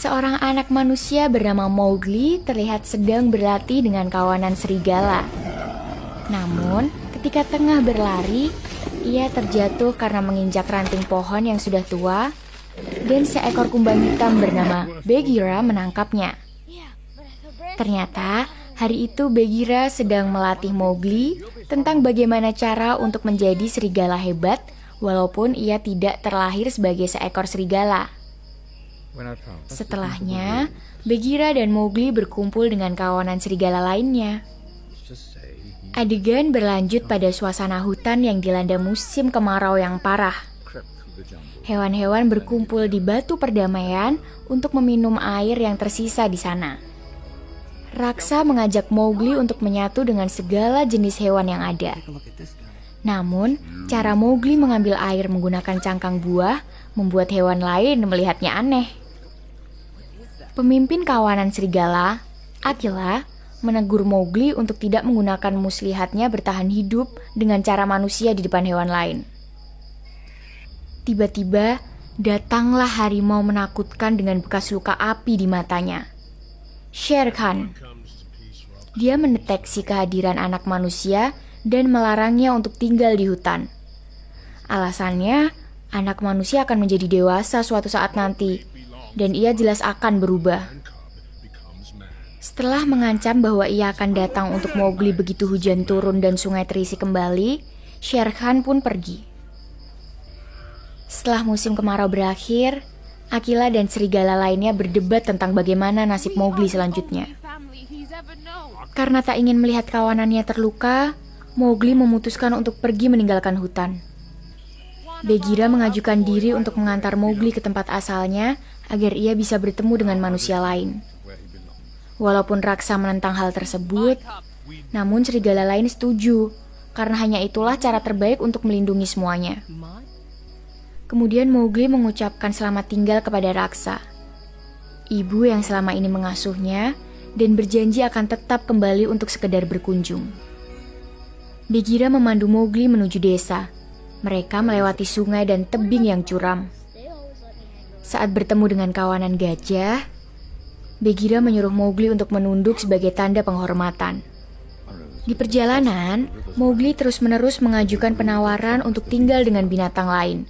Seorang anak manusia bernama Mowgli terlihat sedang berlatih dengan kawanan serigala. Namun, ketika tengah berlari, ia terjatuh karena menginjak ranting pohon yang sudah tua, dan seekor kumbang hitam bernama Bagheera menangkapnya. Ternyata, hari itu Bagheera sedang melatih Mowgli tentang bagaimana cara untuk menjadi serigala hebat, walaupun ia tidak terlahir sebagai seekor serigala. Setelahnya, Bagheera dan Mowgli berkumpul dengan kawanan serigala lainnya. Adegan berlanjut pada suasana hutan yang dilanda musim kemarau yang parah. Hewan-hewan berkumpul di batu perdamaian untuk meminum air yang tersisa di sana. Raksa mengajak Mowgli untuk menyatu dengan segala jenis hewan yang ada. Namun, cara Mowgli mengambil air menggunakan cangkang buah membuat hewan lain melihatnya aneh. Pemimpin kawanan serigala, Akela, menegur Mowgli untuk tidak menggunakan muslihatnya bertahan hidup dengan cara manusia di depan hewan lain. Tiba-tiba, datanglah harimau menakutkan dengan bekas luka api di matanya. Shere Khan. Dia mendeteksi kehadiran anak manusia dan melarangnya untuk tinggal di hutan. Alasannya, anak manusia akan menjadi dewasa suatu saat nanti, dan ia jelas akan berubah. Setelah mengancam bahwa ia akan datang untuk Mowgli begitu hujan turun dan sungai terisi kembali, Shere Khan pun pergi. Setelah musim kemarau berakhir, Akela dan serigala lainnya berdebat tentang bagaimana nasib Mowgli selanjutnya. Karena tak ingin melihat kawanannya terluka, Mowgli memutuskan untuk pergi meninggalkan hutan. Bagheera mengajukan diri untuk mengantar Mowgli ke tempat asalnya agar ia bisa bertemu dengan manusia lain. Walaupun Raksa menentang hal tersebut, namun serigala lain setuju, karena hanya itulah cara terbaik untuk melindungi semuanya. Kemudian Mowgli mengucapkan selamat tinggal kepada Raksa, ibu yang selama ini mengasuhnya, dan berjanji akan tetap kembali untuk sekedar berkunjung. Bagheera memandu Mowgli menuju desa. Mereka melewati sungai dan tebing yang curam. Saat bertemu dengan kawanan gajah, Bagheera menyuruh Mowgli untuk menunduk sebagai tanda penghormatan. Di perjalanan, Mowgli terus-menerus mengajukan penawaran untuk tinggal dengan binatang lain.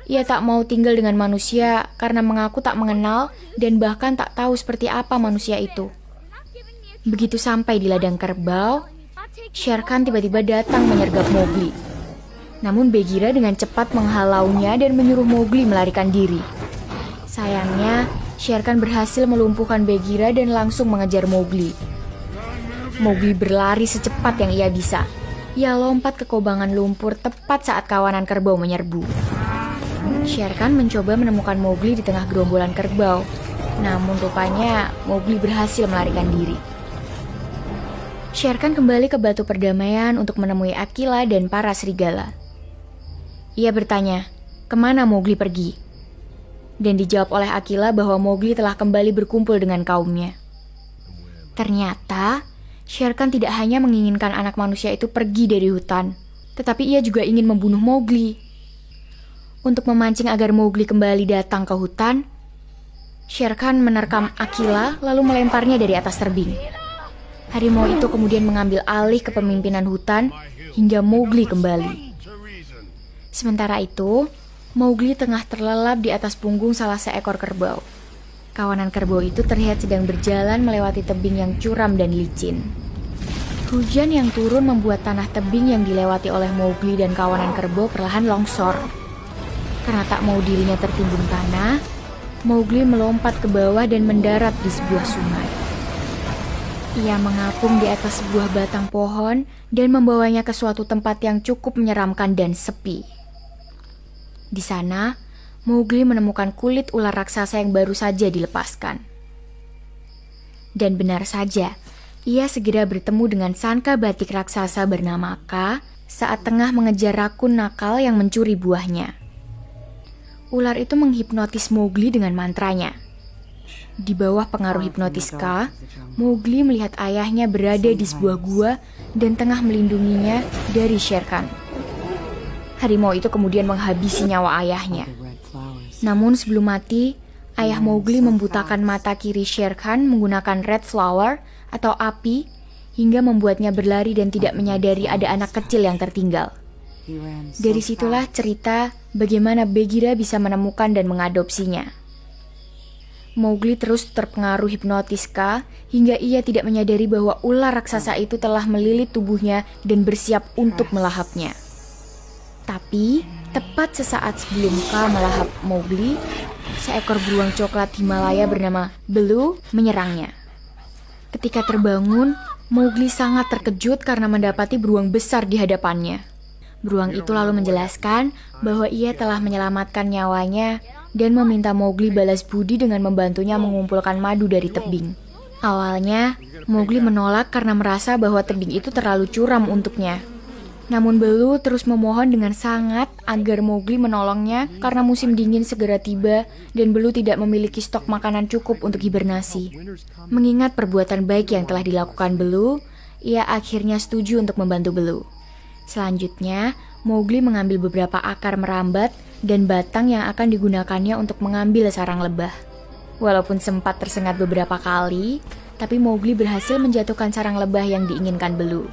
Ia tak mau tinggal dengan manusia karena mengaku tak mengenal dan bahkan tak tahu seperti apa manusia itu. Begitu sampai di ladang kerbau, Shere Khan tiba-tiba datang menyergap Mowgli. Namun Bagheera dengan cepat menghalaunya dan menyuruh Mowgli melarikan diri. Sayangnya, Shere Khan berhasil melumpuhkan Bagheera dan langsung mengejar Mowgli. Mowgli berlari secepat yang ia bisa. Ia lompat ke kobangan lumpur tepat saat kawanan kerbau menyerbu. Shere Khan mencoba menemukan Mowgli di tengah gerombolan kerbau. Namun rupanya Mowgli berhasil melarikan diri. Shere Khan kembali ke batu perdamaian untuk menemui Akela dan para serigala. Ia bertanya, kemana Mowgli pergi? Dan dijawab oleh Akela bahwa Mowgli telah kembali berkumpul dengan kaumnya. Ternyata, Shere Khan tidak hanya menginginkan anak manusia itu pergi dari hutan, tetapi ia juga ingin membunuh Mowgli. Untuk memancing agar Mowgli kembali datang ke hutan, Shere Khan menerkam Akela lalu melemparnya dari atas tebing. Harimau itu kemudian mengambil alih kepemimpinan hutan hingga Mowgli kembali. Sementara itu, Mowgli tengah terlelap di atas punggung salah seekor kerbau. Kawanan kerbau itu terlihat sedang berjalan melewati tebing yang curam dan licin. Hujan yang turun membuat tanah tebing yang dilewati oleh Mowgli dan kawanan kerbau perlahan longsor. Karena tak mau dirinya tertimbun tanah, Mowgli melompat ke bawah dan mendarat di sebuah sungai. Ia mengapung di atas sebuah batang pohon dan membawanya ke suatu tempat yang cukup menyeramkan dan sepi. Di sana, Mowgli menemukan kulit ular raksasa yang baru saja dilepaskan. Dan benar saja, ia segera bertemu dengan sangka batik raksasa bernama Ka saat tengah mengejar rakun nakal yang mencuri buahnya. Ular itu menghipnotis Mowgli dengan mantranya. Di bawah pengaruh hipnotis Ka, Mowgli melihat ayahnya berada di sebuah gua dan tengah melindunginya dari Shere Khan. Harimau itu kemudian menghabisi nyawa ayahnya. Namun sebelum mati, ayah Mowgli membutakan mata kiri Shere Khan menggunakan red flower atau api hingga membuatnya berlari dan tidak menyadari ada anak kecil yang tertinggal. Dari situlah cerita bagaimana Bagheera bisa menemukan dan mengadopsinya. Mowgli terus terpengaruh hipnotis Kaa hingga ia tidak menyadari bahwa ular raksasa itu telah melilit tubuhnya dan bersiap untuk melahapnya. Tapi, tepat sesaat sebelum Kaa melahap Mowgli, seekor beruang coklat Himalaya bernama Baloo menyerangnya. Ketika terbangun, Mowgli sangat terkejut karena mendapati beruang besar di hadapannya. Beruang itu lalu menjelaskan bahwa ia telah menyelamatkan nyawanya dan meminta Mowgli balas budi dengan membantunya mengumpulkan madu dari tebing. Awalnya, Mowgli menolak karena merasa bahwa tebing itu terlalu curam untuknya. Namun Baloo terus memohon dengan sangat agar Mowgli menolongnya karena musim dingin segera tiba dan Baloo tidak memiliki stok makanan cukup untuk hibernasi. Mengingat perbuatan baik yang telah dilakukan Baloo, ia akhirnya setuju untuk membantu Baloo. Selanjutnya, Mowgli mengambil beberapa akar merambat dan batang yang akan digunakannya untuk mengambil sarang lebah. Walaupun sempat tersengat beberapa kali, tapi Mowgli berhasil menjatuhkan sarang lebah yang diinginkan Baloo.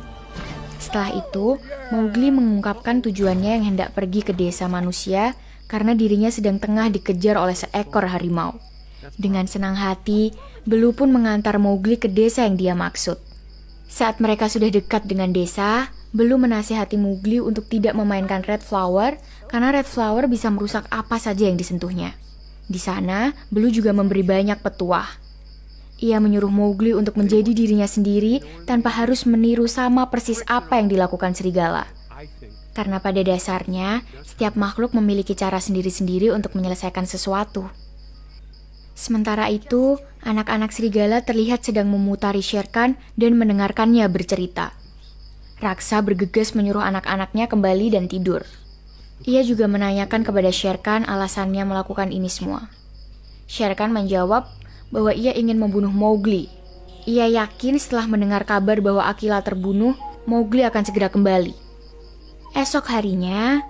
Setelah itu, Mowgli mengungkapkan tujuannya yang hendak pergi ke desa manusia karena dirinya sedang tengah dikejar oleh seekor harimau. Dengan senang hati, Baloo pun mengantar Mowgli ke desa yang dia maksud. Saat mereka sudah dekat dengan desa, Baloo menasihati Mowgli untuk tidak memainkan red flower karena red flower bisa merusak apa saja yang disentuhnya. Di sana, Baloo juga memberi banyak petuah. Ia menyuruh Mowgli untuk menjadi dirinya sendiri tanpa harus meniru sama persis apa yang dilakukan serigala. Karena pada dasarnya, setiap makhluk memiliki cara sendiri-sendiri untuk menyelesaikan sesuatu. Sementara itu, anak-anak serigala terlihat sedang memutari Shere Khan dan mendengarkannya bercerita. Raksa bergegas menyuruh anak-anaknya kembali dan tidur. Ia juga menanyakan kepada Shere Khan alasannya melakukan ini semua. Shere Khan menjawab bahwa ia ingin membunuh Mowgli. Ia yakin setelah mendengar kabar bahwa Akila terbunuh, Mowgli akan segera kembali. Esok harinya,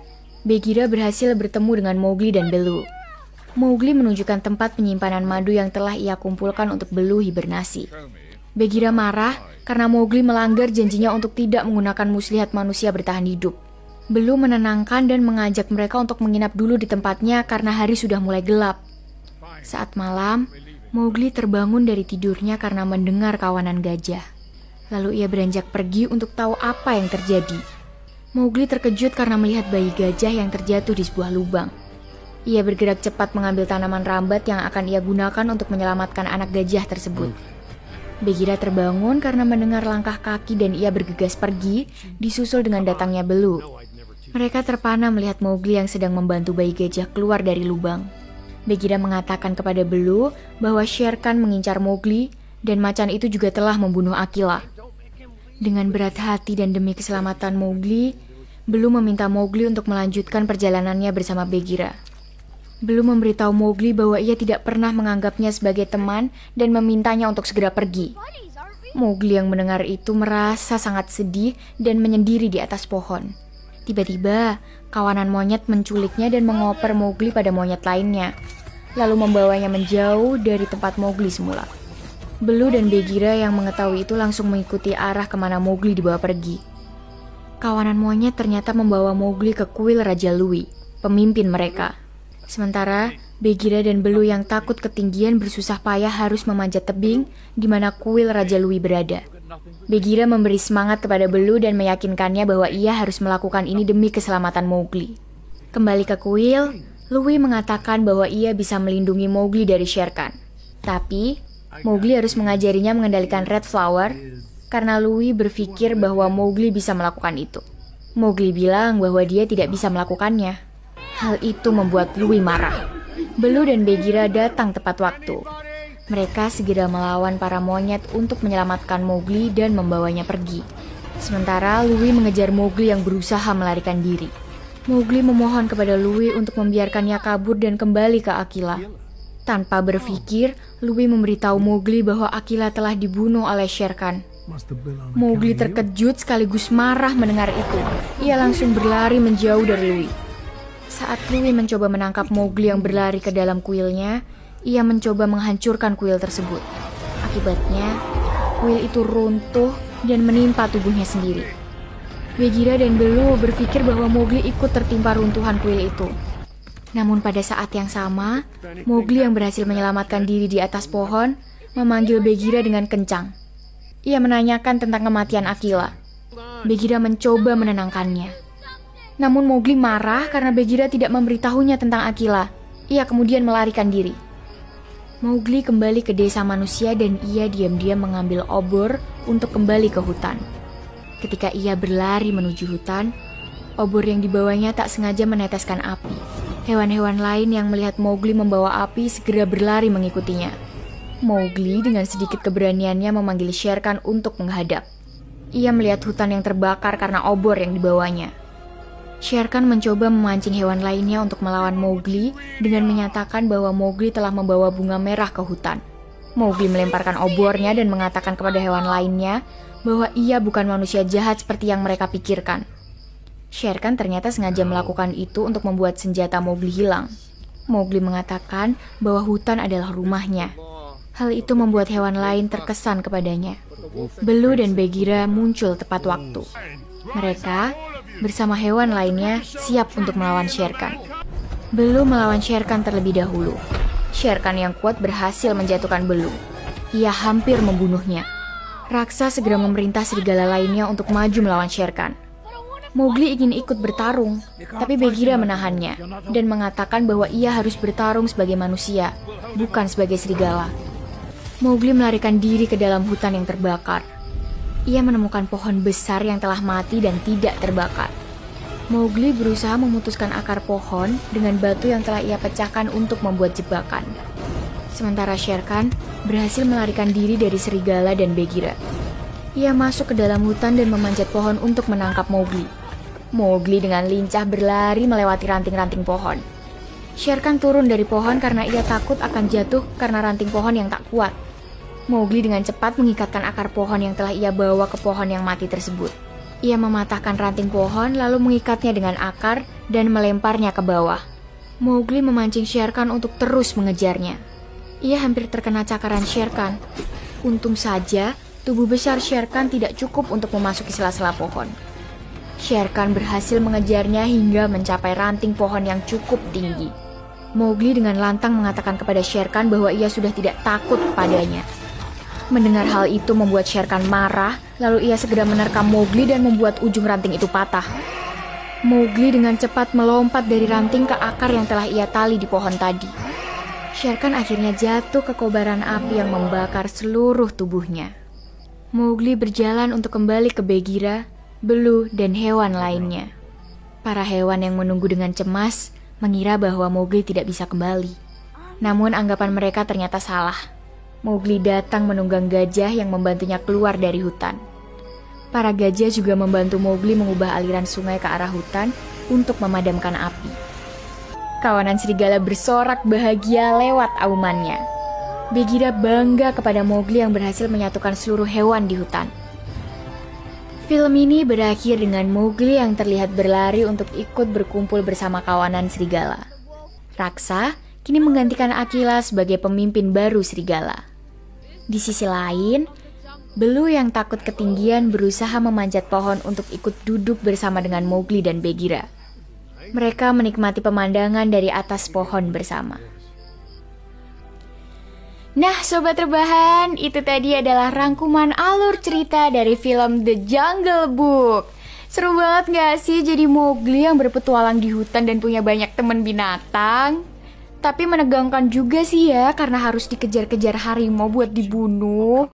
Bagheera berhasil bertemu dengan Mowgli dan Baloo. Mowgli menunjukkan tempat penyimpanan madu yang telah ia kumpulkan untuk Baloo hibernasi. Bagheera marah karena Mowgli melanggar janjinya untuk tidak menggunakan muslihat manusia bertahan hidup. Baloo menenangkan dan mengajak mereka untuk menginap dulu di tempatnya karena hari sudah mulai gelap. Saat malam, Mowgli terbangun dari tidurnya karena mendengar kawanan gajah. Lalu ia beranjak pergi untuk tahu apa yang terjadi. Mowgli terkejut karena melihat bayi gajah yang terjatuh di sebuah lubang. Ia bergerak cepat mengambil tanaman rambat yang akan ia gunakan untuk menyelamatkan anak gajah tersebut. Bagheera terbangun karena mendengar langkah kaki dan ia bergegas pergi, disusul dengan datangnya Baloo. Mereka terpana melihat Mowgli yang sedang membantu bayi gajah keluar dari lubang. Bagheera mengatakan kepada Baloo bahwa Shere Khan mengincar Mowgli dan macan itu juga telah membunuh Akila. Dengan berat hati dan demi keselamatan Mowgli, Baloo meminta Mowgli untuk melanjutkan perjalanannya bersama Bagheera. Baloo memberitahu Mowgli bahwa ia tidak pernah menganggapnya sebagai teman dan memintanya untuk segera pergi. Mowgli yang mendengar itu merasa sangat sedih dan menyendiri di atas pohon. Tiba-tiba, kawanan monyet menculiknya dan mengoper Mowgli pada monyet lainnya, lalu membawanya menjauh dari tempat Mowgli semula. Baloo dan Bagheera yang mengetahui itu langsung mengikuti arah kemana Mowgli dibawa pergi. Kawanan monyet ternyata membawa Mowgli ke kuil Raja Louie, pemimpin mereka. Sementara, Bagheera dan Baloo yang takut ketinggian bersusah payah harus memanjat tebing di mana kuil Raja Louie berada. Bagheera memberi semangat kepada Baloo dan meyakinkannya bahwa ia harus melakukan ini demi keselamatan Mowgli. Kembali ke kuil, Louie mengatakan bahwa ia bisa melindungi Mowgli dari Shere Khan. Tapi, Mowgli harus mengajarinya mengendalikan Red Flower karena Louie berpikir bahwa Mowgli bisa melakukan itu. Mowgli bilang bahwa dia tidak bisa melakukannya. Hal itu membuat Louie marah. Baloo dan Bagheera datang tepat waktu. Mereka segera melawan para monyet untuk menyelamatkan Mowgli dan membawanya pergi. Sementara Louie mengejar Mowgli yang berusaha melarikan diri. Mowgli memohon kepada Louie untuk membiarkannya kabur dan kembali ke Akila. Tanpa berpikir, Louie memberitahu Mowgli bahwa Akila telah dibunuh oleh Shere Khan. Mowgli terkejut sekaligus marah mendengar itu. Ia langsung berlari menjauh dari Louie. Saat Louie mencoba menangkap Mowgli yang berlari ke dalam kuilnya, Ia mencoba menghancurkan kuil tersebut. Akibatnya, kuil itu runtuh dan menimpa tubuhnya sendiri. Bagheera dan Baloo berpikir bahwa Mowgli ikut tertimpa runtuhan kuil itu. Namun pada saat yang sama, Mowgli yang berhasil menyelamatkan diri di atas pohon memanggil Bagheera dengan kencang. Ia menanyakan tentang kematian Akila. Bagheera mencoba menenangkannya. Namun Mowgli marah karena Bagheera tidak memberitahunya tentang Akila. Ia kemudian melarikan diri. Mowgli kembali ke desa manusia dan ia diam-diam mengambil obor untuk kembali ke hutan. Ketika ia berlari menuju hutan, obor yang dibawanya tak sengaja meneteskan api. Hewan-hewan lain yang melihat Mowgli membawa api segera berlari mengikutinya. Mowgli dengan sedikit keberaniannya memanggil Shere Khan untuk menghadap. Ia melihat hutan yang terbakar karena obor yang dibawanya. Shere Khan mencoba memancing hewan lainnya untuk melawan Mowgli dengan menyatakan bahwa Mowgli telah membawa bunga merah ke hutan. Mowgli melemparkan obornya dan mengatakan kepada hewan lainnya bahwa ia bukan manusia jahat seperti yang mereka pikirkan. Shere Khan ternyata sengaja melakukan itu untuk membuat senjata Mowgli hilang. Mowgli mengatakan bahwa hutan adalah rumahnya. Hal itu membuat hewan lain terkesan kepadanya. Baloo dan Bagheera muncul tepat waktu. Mereka bersama hewan lainnya siap untuk melawan Shere Khan. Baloo melawan Shere Khan terlebih dahulu. Shere Khan yang kuat berhasil menjatuhkan Baloo. Ia hampir membunuhnya. Raksa segera memerintah serigala lainnya untuk maju melawan Shere Khan. Mowgli ingin ikut bertarung, tapi Bagheera menahannya dan mengatakan bahwa ia harus bertarung sebagai manusia, bukan sebagai serigala. Mowgli melarikan diri ke dalam hutan yang terbakar. Ia menemukan pohon besar yang telah mati dan tidak terbakar. Mowgli berusaha memutuskan akar pohon dengan batu yang telah ia pecahkan untuk membuat jebakan. Sementara Shere Khan berhasil melarikan diri dari serigala dan Bagheera. Ia masuk ke dalam hutan dan memanjat pohon untuk menangkap Mowgli. Mowgli dengan lincah berlari melewati ranting-ranting pohon. Shere Khan turun dari pohon karena ia takut akan jatuh karena ranting pohon yang tak kuat. Mowgli dengan cepat mengikatkan akar pohon yang telah ia bawa ke pohon yang mati tersebut. Ia mematahkan ranting pohon lalu mengikatnya dengan akar dan melemparnya ke bawah. Mowgli memancing Shere Khan untuk terus mengejarnya. Ia hampir terkena cakaran Shere Khan. Untung saja tubuh besar Shere Khan tidak cukup untuk memasuki sela-sela pohon. Shere Khan berhasil mengejarnya hingga mencapai ranting pohon yang cukup tinggi. Mowgli dengan lantang mengatakan kepada Shere Khan bahwa ia sudah tidak takut padanya. Mendengar hal itu membuat Shere Khan marah, lalu ia segera menerkam Mowgli dan membuat ujung ranting itu patah. Mowgli dengan cepat melompat dari ranting ke akar yang telah ia tali di pohon tadi. Shere Khan akhirnya jatuh ke kobaran api yang membakar seluruh tubuhnya. Mowgli berjalan untuk kembali ke Bagheera, Baloo, dan hewan lainnya. Para hewan yang menunggu dengan cemas mengira bahwa Mowgli tidak bisa kembali. Namun anggapan mereka ternyata salah. Mowgli datang menunggang gajah yang membantunya keluar dari hutan. Para gajah juga membantu Mowgli mengubah aliran sungai ke arah hutan untuk memadamkan api. Kawanan serigala bersorak bahagia lewat aumannya. Bagheera bangga kepada Mowgli yang berhasil menyatukan seluruh hewan di hutan. Film ini berakhir dengan Mowgli yang terlihat berlari untuk ikut berkumpul bersama kawanan serigala. Raksa kini menggantikan Akila sebagai pemimpin baru serigala. Di sisi lain, Baloo yang takut ketinggian berusaha memanjat pohon untuk ikut duduk bersama dengan Mowgli dan Bagheera. Mereka menikmati pemandangan dari atas pohon bersama. Nah, Sobat Rebahan, itu tadi adalah rangkuman alur cerita dari film The Jungle Book. Seru banget gak sih jadi Mowgli yang berpetualang di hutan dan punya banyak teman binatang? Tapi menegangkan juga sih ya, karena harus dikejar-kejar harimau buat dibunuh.